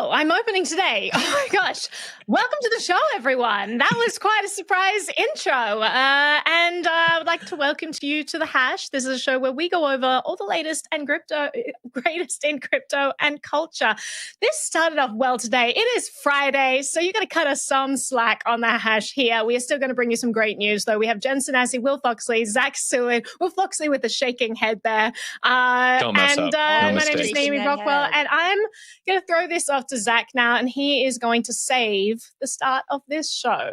Oh, I'm opening today. Oh my gosh. Welcome to the show, everyone. That was quite a surprise intro. And I would like to welcome you to The Hash. This is a show where we go over all the latest and greatest in crypto and culture. This started off well today. It is Friday, so you're going to cut us some slack on The Hash here. We are still going to bring you some great news, though. We have Jen Sanasi, Will Foxley, Zach Seward, Will Foxley with the shaking head there. Don't mess up. No my name is Naomi Rockwell, and I'm going to throw this off to Zach now, and he is going to save the start of this show.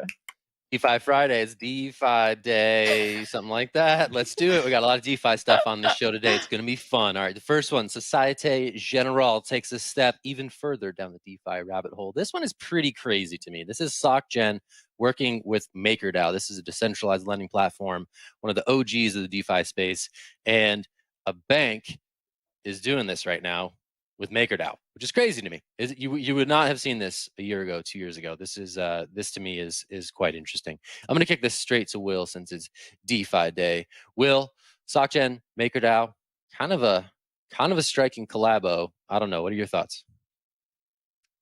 DeFi Fridays, DeFi Day, something like that. Let's do it. We got a lot of DeFi stuff on this show today. It's going to be fun. All right, the first one, Societe Generale takes a step even further down the DeFi rabbit hole. This one is pretty crazy to me. This is SocGen working with MakerDAO. This is a decentralized lending platform, one of the OGs of the DeFi space, and a bank is doing this right now with MakerDAO, which is crazy to me. You would not have seen this a year ago, 2 years ago. This to me is quite interesting. I'm going to kick this straight to Will since it's DeFi Day. Will, SocGen, MakerDAO, kind of a striking collabo. I don't know. What are your thoughts?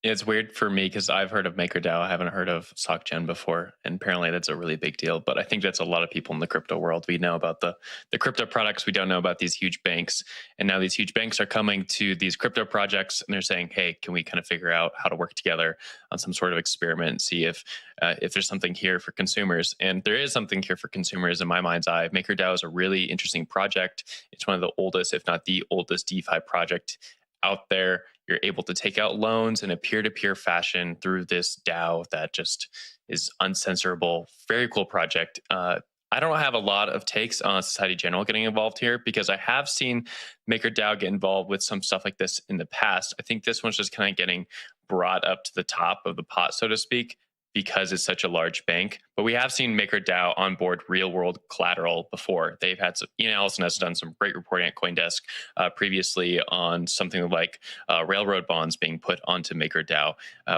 It's weird for me because I've heard of MakerDAO. I haven't heard of SocGen before, and apparently that's a really big deal. But I think that's a lot of people in the crypto world. We know about the crypto products. We don't know about these huge banks. And now these huge banks are coming to these crypto projects, and they're saying, hey, can we kind of figure out how to work together on some sort of experiment and see if there's something here for consumers? And there is something here for consumers in my mind's eye. MakerDAO is a really interesting project. It's one of the oldest, if not the oldest, DeFi project out there. You're able to take out loans in a peer-to-peer fashion through this DAO that just is uncensorable. Very cool project. I don't have a lot of takes on Societe Generale getting involved here because I have seen MakerDAO get involved with some stuff like this in the past. I think this one's just kind of getting brought up to the top of the pot, so to speak, because it's such a large bank. But we have seen MakerDAO onboard real-world collateral before. They've had some, Ian Allison has done some great reporting at CoinDesk previously on something like railroad bonds being put onto MakerDAO.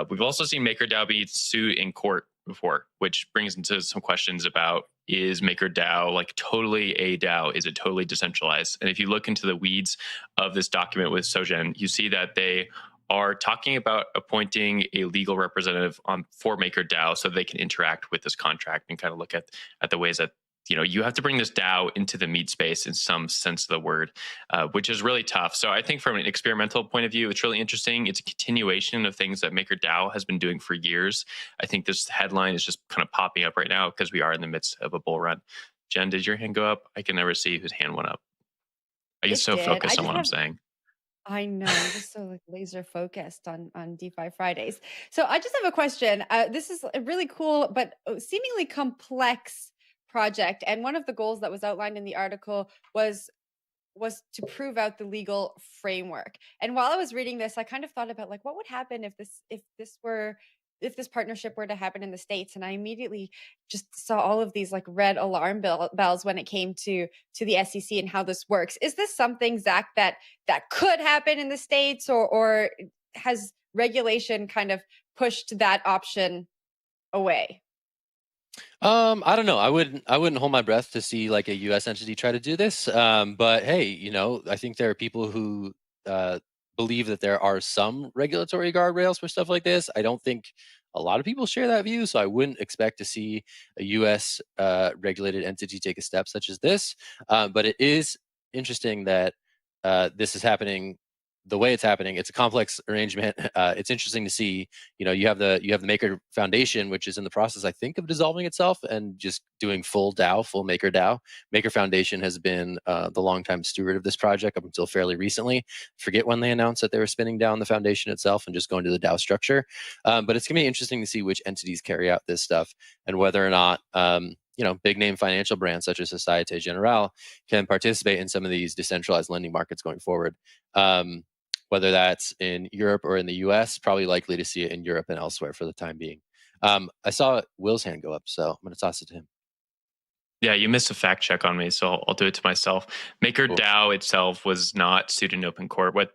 We've also seen MakerDAO be sued in court before, which brings into some questions about, is MakerDAO like totally a DAO? Is it totally decentralized? And if you look into the weeds of this document with SocGen, you see that they are talking about appointing a legal representative for MakerDAO so they can interact with this contract and kind of look at the ways that, you know, you have to bring this DAO into the meat space in some sense of the word, which is really tough. So I think from an experimental point of view, it's really interesting. It's a continuation of things that MakerDAO has been doing for years. I think this headline is just kind of popping up right now because we are in the midst of a bull run. Jen, did your hand go up? I can never see whose hand went up. I get so focused on what I'm saying. I know, I'm just so like laser focused on DeFi Fridays. So I just have a question. This is a really cool but seemingly complex project, and one of the goals that was outlined in the article was to prove out the legal framework. And while I was reading this, I kind of thought about like what would happen if this partnership were to happen in the States. And I immediately just saw all of these like red alarm bells when it came to the SEC and how this works. Is this something, Zach, that could happen in the States, or has regulation kind of pushed that option away? I don't know. I wouldn't hold my breath to see like a U.S. entity try to do this. But hey, you know, I think there are people who believe that there are some regulatory guardrails for stuff like this. I don't think a lot of people share that view, so I wouldn't expect to see a U.S. Regulated entity take a step such as this. But it is interesting that this is happening the way it's happening. It's a complex arrangement. It's interesting to see. You know, you have the Maker Foundation, which is in the process, I think, of dissolving itself and just doing full DAO, full MakerDAO. Maker Foundation has been the longtime steward of this project up until fairly recently. Forget when they announced that they were spinning down the foundation itself and just going to the DAO structure. But it's gonna be interesting to see which entities carry out this stuff and whether or not you know, big name financial brands such as Societe Generale can participate in some of these decentralized lending markets going forward. Whether that's in Europe or in the US, probably likely to see it in Europe and elsewhere for the time being. I saw Will's hand go up, so I'm going to toss it to him. Yeah, you missed a fact check on me, so I'll do it to myself. MakerDAO itself was not sued in open court. What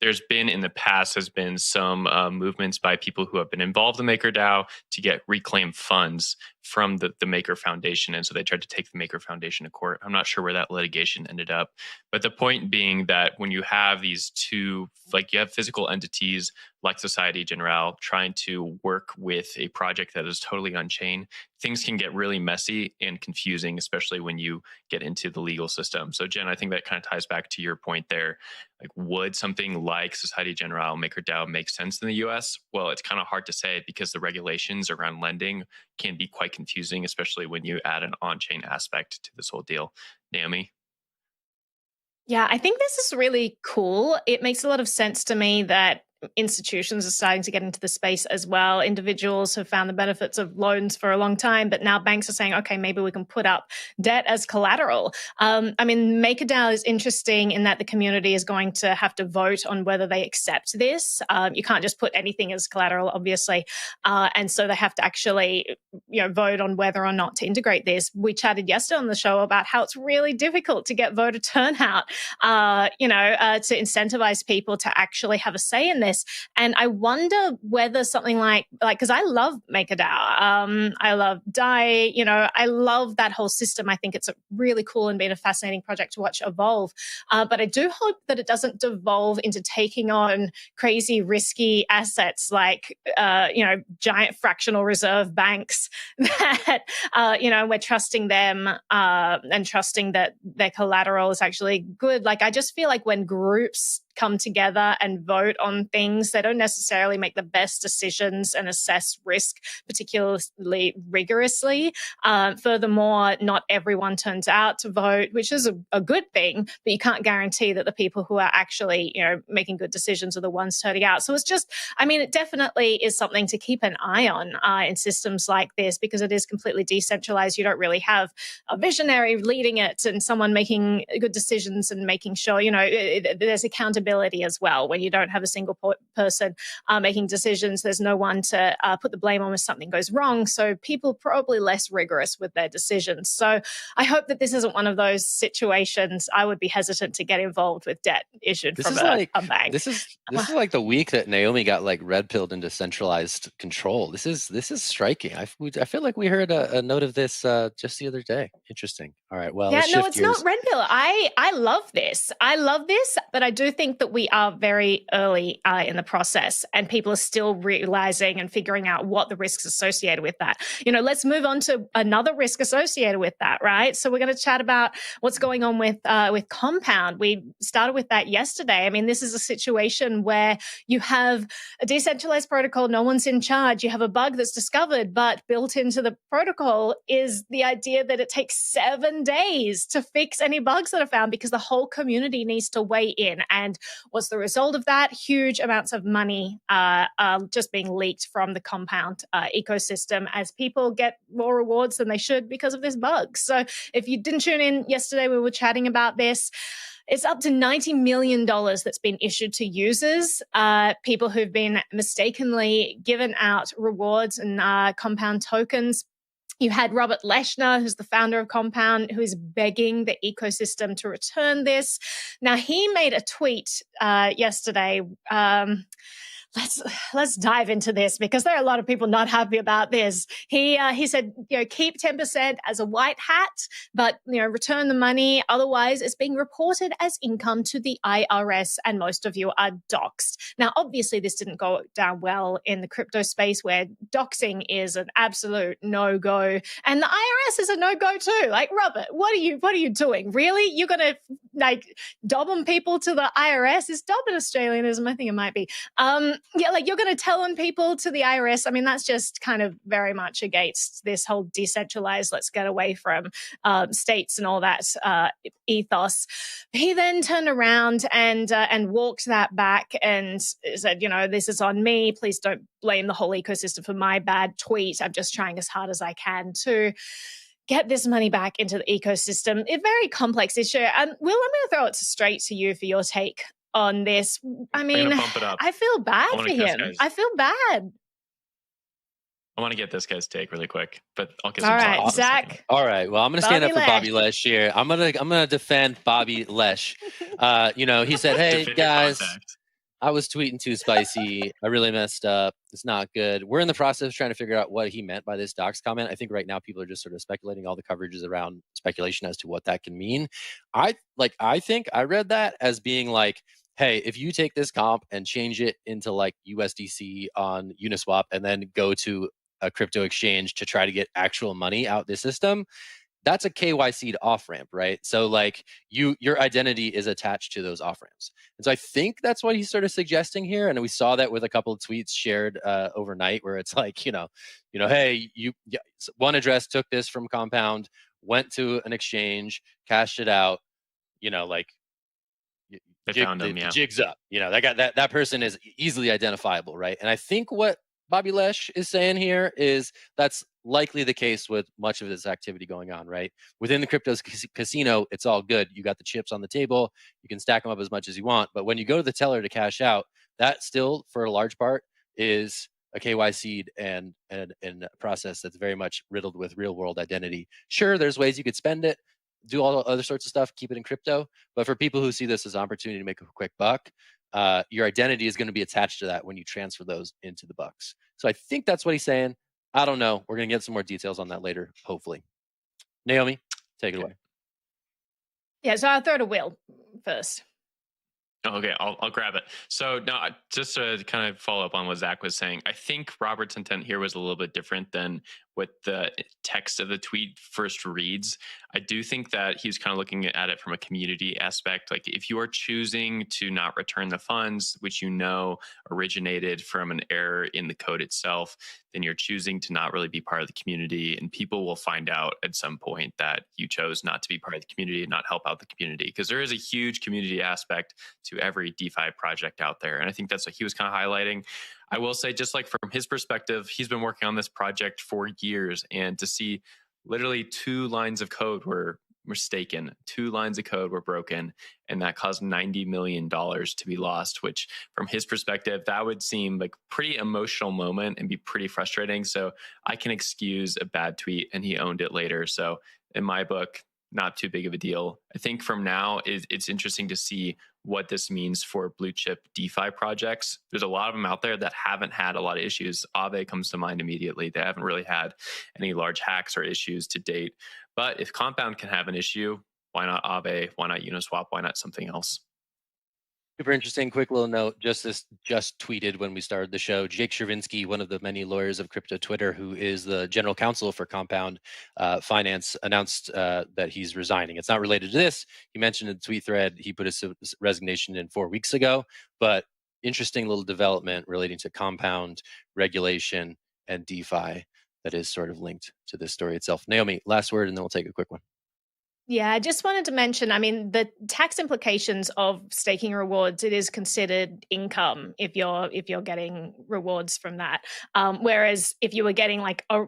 there's been in the past has been some movements by people who have been involved in MakerDAO to get reclaimed funds from the Maker Foundation. And so they tried to take the Maker Foundation to court. I'm not sure where that litigation ended up. But the point being that when you have these two, like you have physical entities like Societe Generale trying to work with a project that is totally on-chain, things can get really messy and confusing, especially when you get into the legal system. So Jen, I think that kind of ties back to your point there. Like, would something like Societe Generale, MakerDAO make sense in the US? Well, it's kind of hard to say because the regulations around lending can be quite confusing, especially when you add an on-chain aspect to this whole deal. Naomi? Yeah, I think this is really cool. It makes a lot of sense to me that institutions are starting to get into the space as well. Individuals have found the benefits of loans for a long time, but now banks are saying, okay, maybe we can put up debt as collateral. I mean, MakerDAO is interesting in that the community is going to have to vote on whether they accept this. You can't just put anything as collateral, obviously. And so they have to actually, vote on whether or not to integrate this. We chatted yesterday on the show about how it's really difficult to get voter turnout, to incentivize people to actually have a say in this. And I wonder whether something like, because I love MakerDAO, I love DAI, I love that whole system. I think it's really cool and been a fascinating project to watch evolve. But I do hope that it doesn't devolve into taking on crazy, risky assets like, giant fractional reserve banks that, we're trusting them and trusting that their collateral is actually good. Like, I just feel like when groups come together and vote on things, they don't necessarily make the best decisions and assess risk particularly rigorously. Furthermore, not everyone turns out to vote, which is a good thing, but you can't guarantee that the people who are actually, making good decisions are the ones turning out. So it's just, it definitely is something to keep an eye on in systems like this, because it is completely decentralized. You don't really have a visionary leading it and someone making good decisions and making sure, there's accountability as well. When you don't have a single person making decisions, there's no one to put the blame on if something goes wrong. So people are probably less rigorous with their decisions. So I hope that this isn't one of those situations. I would be hesitant to get involved with debt issued from a bank. This is like the week that Naomi got red pilled into centralized control. This is striking. I feel like we heard a note of this just the other day. Interesting. All right. Well, it's not red pill. I love this. But I do think that we are very early in the process and people are still realizing and figuring out what the risks associated with that. Let's move on to another risk associated with that, right? So we're going to chat about what's going on with Compound. We started with that yesterday. This is a situation where you have a decentralized protocol, no one's in charge. You have a bug that's discovered, but built into the protocol is the idea that it takes 7 days to fix any bugs that are found because the whole community needs to weigh in. And what's the result of that? Huge amounts of money just being leaked from the Compound ecosystem as people get more rewards than they should because of this bug. So if you didn't tune in yesterday, we were chatting about this. It's up to $90 million that's been issued to users, people who've been mistakenly given out rewards and Compound tokens. You had Robert Leshner, who's the founder of Compound, who is begging the ecosystem to return this. Now, he made a tweet yesterday. Let's dive into this because there are a lot of people not happy about this. He said, keep 10% as a white hat, but return the money. Otherwise, it's being reported as income to the IRS, and most of you are doxxed. Now, obviously, this didn't go down well in the crypto space, where doxing is an absolute no-go, and the IRS is a no-go too. Like, Robert, what are you doing? Really, you're gonna dob on people to the IRS? Is dob an Australianism? I think it might be. You're going to tell on people to the IRS. That's just kind of very much against this whole decentralized, let's get away from states and all that ethos. He then turned around and walked that back and said, this is on me. Please don't blame the whole ecosystem for my bad tweet. I'm just trying as hard as I can to get this money back into the ecosystem. A very complex issue. And Will, I'm going to throw it straight to you for your take on this. Bump it up. I feel bad for him. I feel bad. I want to get this guy's take really quick, but I'll get some. All right, Zach. All right. Well, I'm going to stand up for Bobby Lesh here. I'm gonna defend Bobby Lesh. He said, "Hey guys, I was tweeting too spicy. I really messed up. It's not good. We're in the process of trying to figure out what he meant by this docs comment. I think right now people are just sort of speculating. All the coverage is around speculation as to what that can mean. I think I read that as being like, hey, if you take this comp and change it into like USDC on Uniswap and then go to a crypto exchange to try to get actual money out the system, that's a KYC'd off ramp, right? So like your identity is attached to those off ramps. And so I think that's what he's sort of suggesting here. And we saw that with a couple of tweets shared overnight where it's like, hey, one address took this from Compound, went to an exchange, cashed it out, like found him, the jig's up. That person is easily identifiable, right? And I think what Bobby Lesh is saying here is that's likely the case with much of this activity going on, right? Within the crypto casino, it's all good. You got the chips on the table. You can stack them up as much as you want. But when you go to the teller to cash out, that still, for a large part, is a KYC and a process that's very much riddled with real world identity. Sure, there's ways you could spend it, do all other sorts of stuff, keep it in crypto. But for people who see this as an opportunity to make a quick buck, your identity is going to be attached to that when you transfer those into the bucks. So I think that's what he's saying. I don't know. We're going to get some more details on that later, hopefully. Naomi, take it away. Yeah, so I'll throw to Will first. Okay, I'll grab it. So now, just to kind of follow up on what Zach was saying, I think Robert's intent here was a little bit different than what the text of the tweet first reads. I do think that he's kind of looking at it from a community aspect. Like if you are choosing to not return the funds, which originated from an error in the code itself, then you're choosing to not really be part of the community. And people will find out at some point that you chose not to be part of the community and not help out the community, because there is a huge community aspect to every DeFi project out there. And I think that's what he was kind of highlighting. I will say, just like from his perspective, he's been working on this project for years, and to see literally 2 lines of code were mistaken, 2 lines of code were broken, and that caused $90 million to be lost, which from his perspective, that would seem like a pretty emotional moment and be pretty frustrating. So I can excuse a bad tweet, and he owned it later. So in my book, not too big of a deal. I think from now, it's interesting to see what this means for blue chip DeFi projects. There's a lot of them out there that haven't had a lot of issues. Aave comes to mind immediately. They haven't really had any large hacks or issues to date. But if Compound can have an issue, why not Aave? Why not Uniswap? Why not something else? Super interesting. Quick little note. Just tweeted when we started the show. Jake Chervinsky, one of the many lawyers of crypto Twitter, who is the general counsel for Compound Finance, announced that he's resigning. It's not related to this. He mentioned in the tweet thread he put his resignation in 4 weeks ago. But interesting little development relating to Compound regulation and DeFi that is sort of linked to this story itself. Naomi, last word, and then we'll take a quick one. Yeah, I just wanted to mention, the tax implications of staking rewards, it is considered income if you're getting rewards from that. Whereas if you were getting like a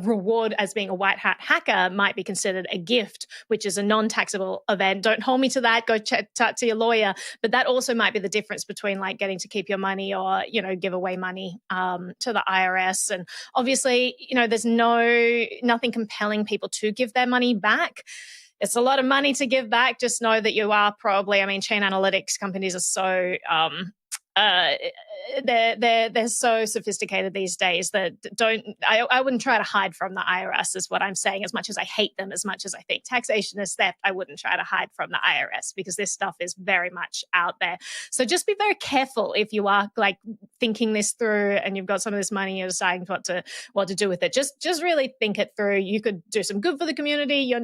reward as being a white hat hacker might be considered a gift, which is a non-taxable event. Don't hold me to that. Go talk to your lawyer. But that also might be the difference between like getting to keep your money or, give away money to the IRS. And obviously, there's nothing compelling people to give their money back. It's a lot of money to give back. Just know that you are probably, chain analytics companies are so, they're so sophisticated these days that I wouldn't try to hide from the IRS is what I'm saying. As much as I hate them, as much as I think taxation is theft, I wouldn't try to hide from the IRS because this stuff is very much out there. So just be very careful if you are like thinking this through and you've got some of this money, you're deciding what to do with it. Just really think it through. You could do some good for the community. You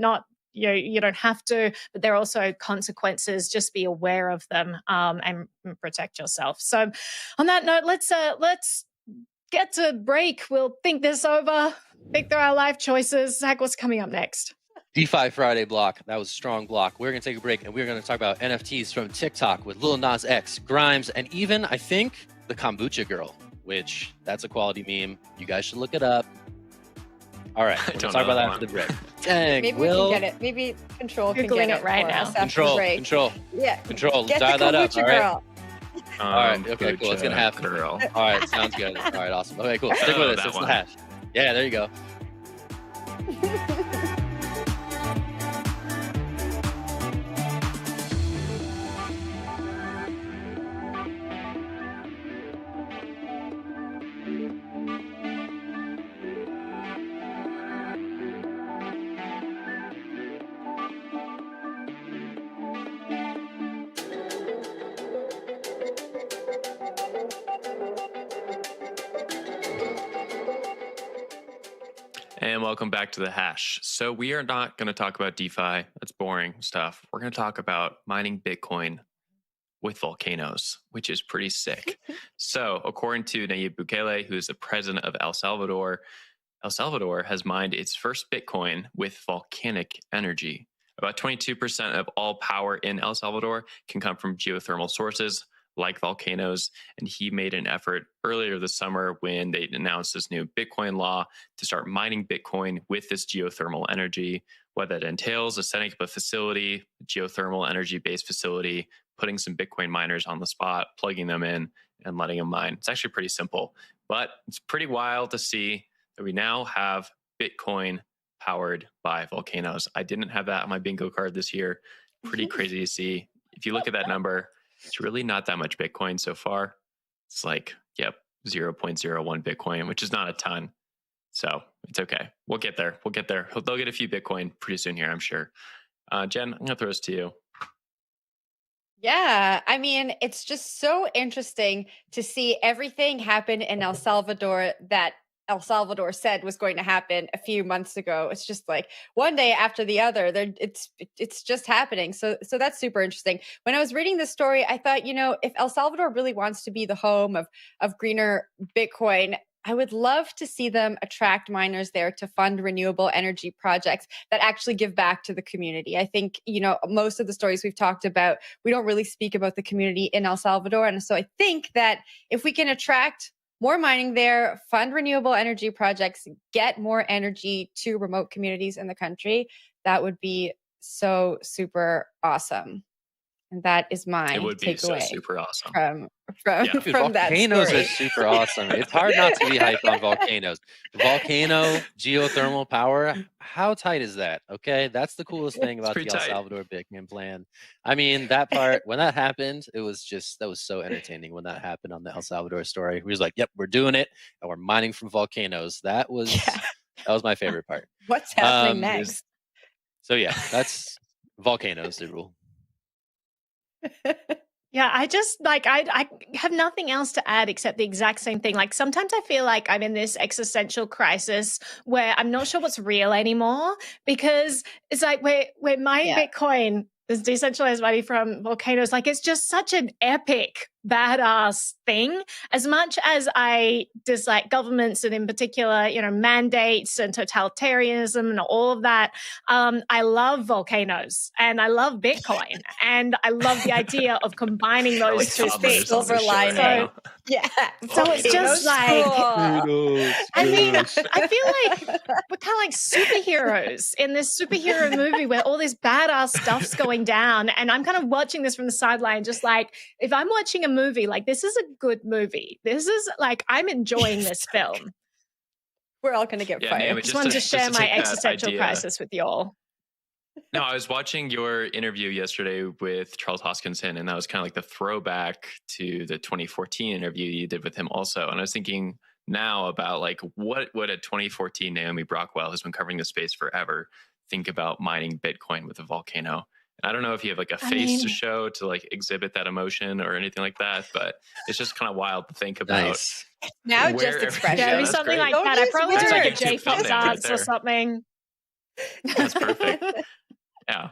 don't have to, but there are also consequences. Just be aware of them and protect yourself. So on that note, let's get to break. We'll think this over, think through our life choices. Zach, what's coming up next? DeFi Friday block. That was a strong block. We're going to take a break, and we're going to talk about NFTs from TikTok with Lil Nas X, Grimes, and even, I think, the Kombucha Girl, which that's a quality meme. You guys should look it up. All right, we'll talk about that after the break. Dang, maybe we can get it. Maybe Control can get it right for now. us after the break. Control. Yeah. Control. Get Dial the that up. Kombucha All right. Girl. All right. Okay. Cool. It's gonna happen. Girl. All right. Sounds good. All right. Awesome. Okay. Cool. Stick with us. It's the hash. Yeah. There you go. And welcome back to the Hash. So we are not going to talk about DeFi. That's boring stuff. We're going to talk about mining Bitcoin with volcanoes, which is pretty sick. So according to Nayib Bukele, who is the president of El Salvador has mined its first Bitcoin with volcanic energy. About 22% of all power in El Salvador can come from geothermal sources like volcanoes. And he made an effort earlier this summer when they announced this new Bitcoin law to start mining Bitcoin with this geothermal energy. What that entails is setting up a facility, geothermal energy-based facility, putting some Bitcoin miners on the spot, plugging them in, and letting them mine. It's actually pretty simple, but it's pretty wild to see that we now have Bitcoin powered by volcanoes. I didn't have that on my bingo card this year. Pretty crazy to see. If you look at that number, it's really not that much Bitcoin so far. It's like, 0.01 Bitcoin, which is not a ton. So it's okay. We'll get there. They'll get a few Bitcoin pretty soon here, I'm sure. Jen, I'm going to throw this to you. Yeah, I mean, it's just so interesting to see everything happen in El Salvador that El Salvador said was going to happen a few months ago. It's just like one day after the other. It's just happening. So that's super interesting. When I was reading this story, I thought, if El Salvador really wants to be the home of greener Bitcoin, I would love to see them attract miners there to fund renewable energy projects that actually give back to the community. I think, most of the stories we've talked about, we don't really speak about the community in El Salvador. And so I think that if we can attract more mining there, fund renewable energy projects, get more energy to remote communities in the country, that would be so super awesome. And that is my It would be takeaway so super awesome. from Dude, that volcanoes story. are super awesome. It's hard not to be hyped on volcanoes. Volcano, geothermal power. How tight is that? Okay, that's the coolest thing about the El Salvador Bitcoin plan. I mean, that part, when that happened, that was so entertaining when that happened on the El Salvador story. We was like, yep, we're doing it, and we're mining from volcanoes. That was my favorite part. What's happening next? So yeah, that's volcanoes, the rule. Yeah, I just I have nothing else to add except the exact same thing. Like sometimes I feel like I'm in this existential crisis where I'm not sure what's real anymore because it's like we're mining Bitcoin, this decentralized money from volcanoes. Like it's just such an epic, badass thing. As much as I dislike governments and in particular, mandates and totalitarianism and all of that, I love volcanoes and I love Bitcoin and I love the idea of combining those two things. Silver lining. So it's just like, I mean, I feel like we're kind of like superheroes in this superhero movie where all this badass stuff's going down. And I'm kind of watching this from the sideline, just like, if I'm watching a movie, like this is a good movie. This is like, I'm enjoying this film. We're all going to get fired. I just wanted to share my existential crisis with y'all. No, I was watching your interview yesterday with Charles Hoskinson, and that was kind of like the throwback to the 2014 interview you did with him also. And I was thinking now about like what would a 2014 Naomi Brockwell, who's been covering the space forever, think about mining Bitcoin with a volcano. And I don't know if you have like a face to show to like exhibit that emotion or anything like that, but it's just kind of wild to think about. Nice. Now just expression. Yeah, something like that. I probably do like a JFox dance or something. That's perfect. Yeah.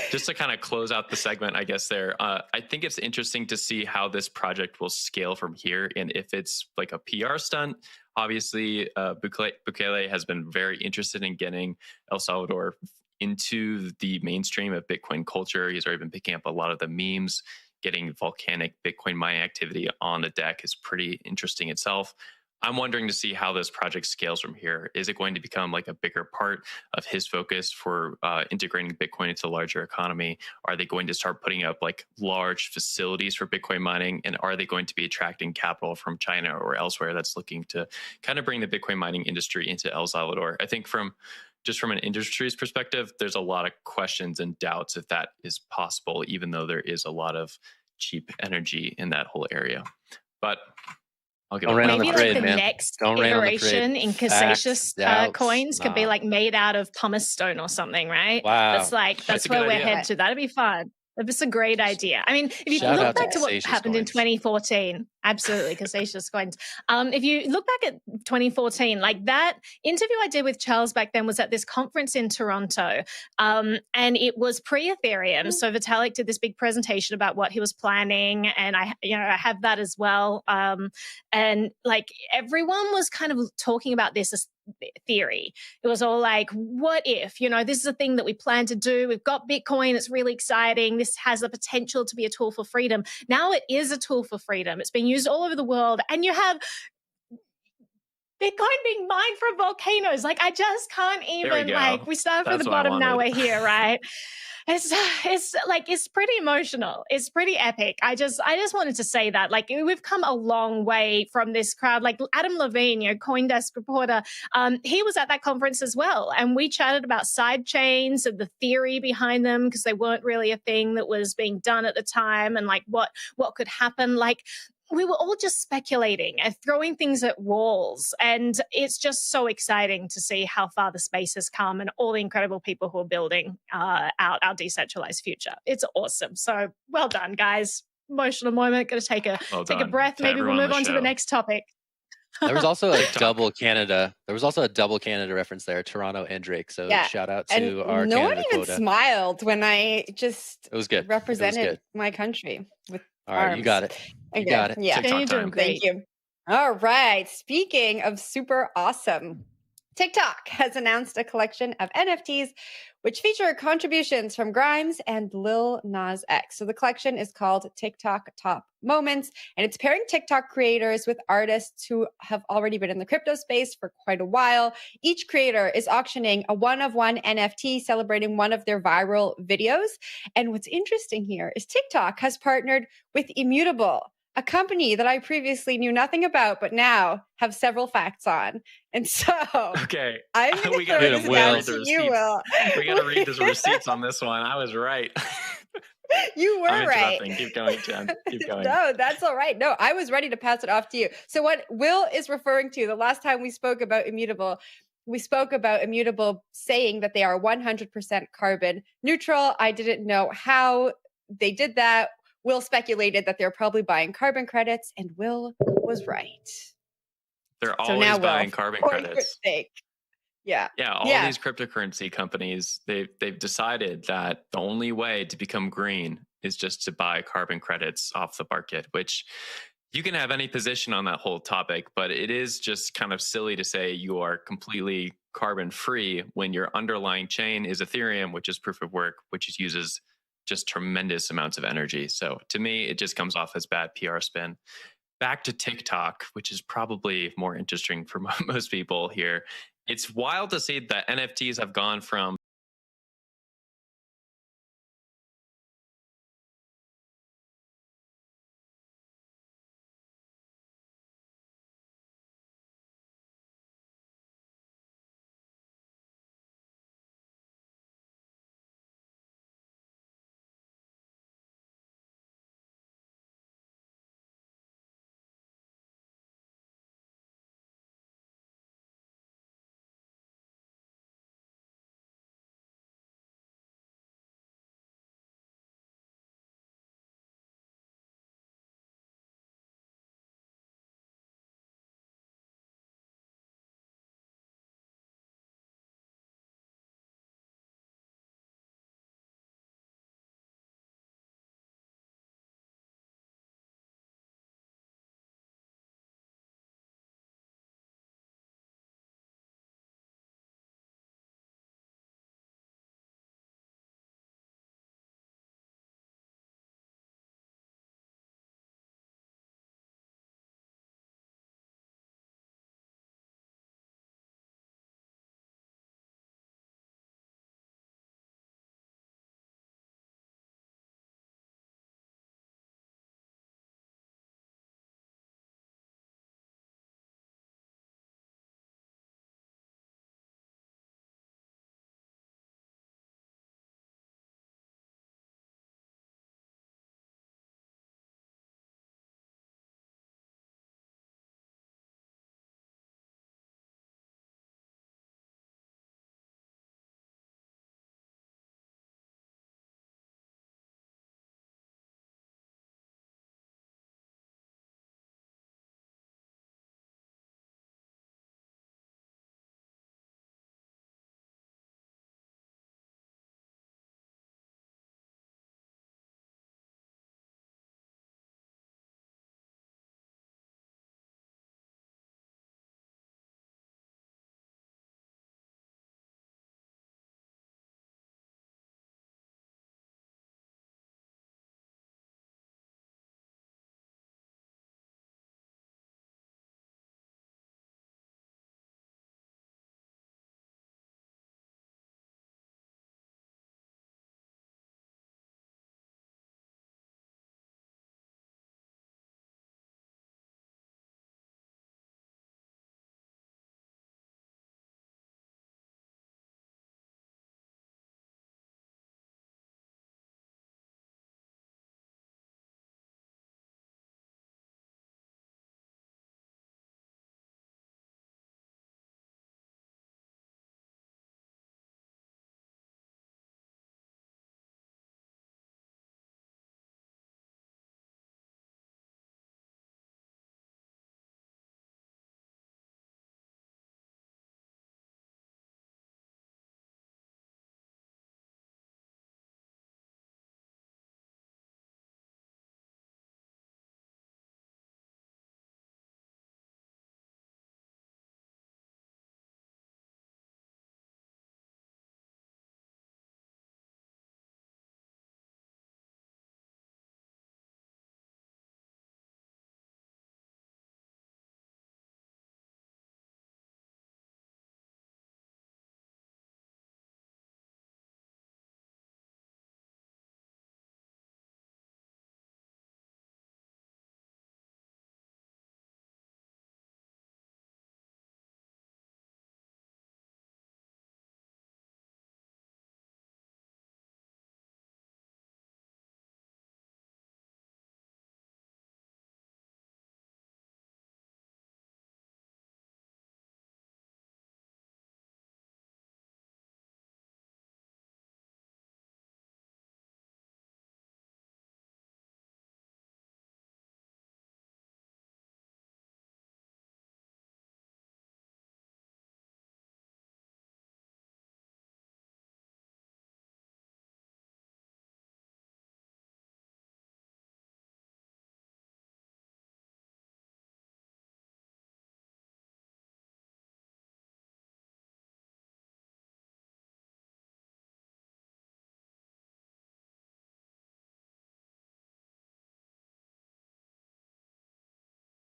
Just to kind of close out the segment, I guess there, I think it's interesting to see how this project will scale from here. And if it's like a PR stunt, obviously Bukele has been very interested in getting El Salvador into the mainstream of Bitcoin culture. He's already been picking up a lot of the memes. Getting volcanic Bitcoin mining activity on the deck is pretty interesting itself. I'm wondering to see how this project scales from here. Is it going to become like a bigger part of his focus for integrating Bitcoin into the larger economy? Are they going to start putting up like large facilities for Bitcoin mining? And are they going to be attracting capital from China or elsewhere that's looking to kind of bring the Bitcoin mining industry into El Salvador? I think from an industry's perspective, there's a lot of questions and doubts if that is possible, even though there is a lot of cheap energy in that whole area. But I'll give maybe like the next iteration in Casacious coins could be like made out of pumice stone or something, right? Wow. That's where we're headed to. That'd be fun. It's a great idea. I mean, if you Shout look out to back to what Casacious happened in Coins. 2014, absolutely, Casacious Coins. If you look back at 2014, like that interview I did with Charles back then was at this conference in Toronto, and it was pre-Ethereum. So Vitalik did this big presentation about what he was planning, and I have that as well. And like everyone was kind of talking about this as theory. It was all like, what if, this is a thing that we plan to do. We've got Bitcoin. It's really exciting. This has the potential to be a tool for freedom. Now it is a tool for freedom. It's being used all over the world. And you have Bitcoin being mined from volcanoes. Like, I just can't even, we started from the bottom, now we're here, right? It's pretty emotional. It's pretty epic. I just wanted to say that, like, we've come a long way from this crowd. Like Adam Levine, CoinDesk reporter, he was at that conference as well. And we chatted about side chains and the theory behind them, because they weren't really a thing that was being done at the time, and like what could happen. Like, we were all just speculating and throwing things at walls. And it's just so exciting to see how far the space has come and all the incredible people who are building out our decentralized future. It's awesome. So well done, guys. Emotional moment. Going to take a breath. Maybe we'll move on to the next topic. There was also a double Canada. There was also a double Canada reference there, Toronto and Drake. So shout out to our no Canada one even quota. smiled when I just It was good. represented my country with all right, arms. you got it. You Okay. got it. Yeah. You're doing great. Thank you. All right. Speaking of super awesome, TikTok has announced a collection of NFTs which feature contributions from Grimes and Lil Nas X. So the collection is called TikTok Top Moments, and it's pairing TikTok creators with artists who have already been in the crypto space for quite a while. Each creator is auctioning a one-of-one NFT celebrating one of their viral videos. And what's interesting here is TikTok has partnered with Immutable, a company that I previously knew nothing about, but now have several facts on. And so I'm going to throw this down to you, Will. We got to read the receipts on this one. I was right. You were right. Keep going, Jen. Keep going. No, that's all right. No, I was ready to pass it off to you. So what Will is referring to, the last time we spoke about Immutable, we spoke about Immutable saying that they are 100% carbon neutral. I didn't know how they did that. Will speculated that they're probably buying carbon credits, and Will was right. They're always buying carbon credits. Yeah. Yeah. All these cryptocurrency companies, they've decided that the only way to become green is just to buy carbon credits off the market, which you can have any position on that whole topic, but it is just kind of silly to say you are completely carbon free when your underlying chain is Ethereum, which is proof of work, which uses just tremendous amounts of energy. So to me, it just comes off as bad PR spin. Back to TikTok, which is probably more interesting for most people here. It's wild to see that NFTs have gone from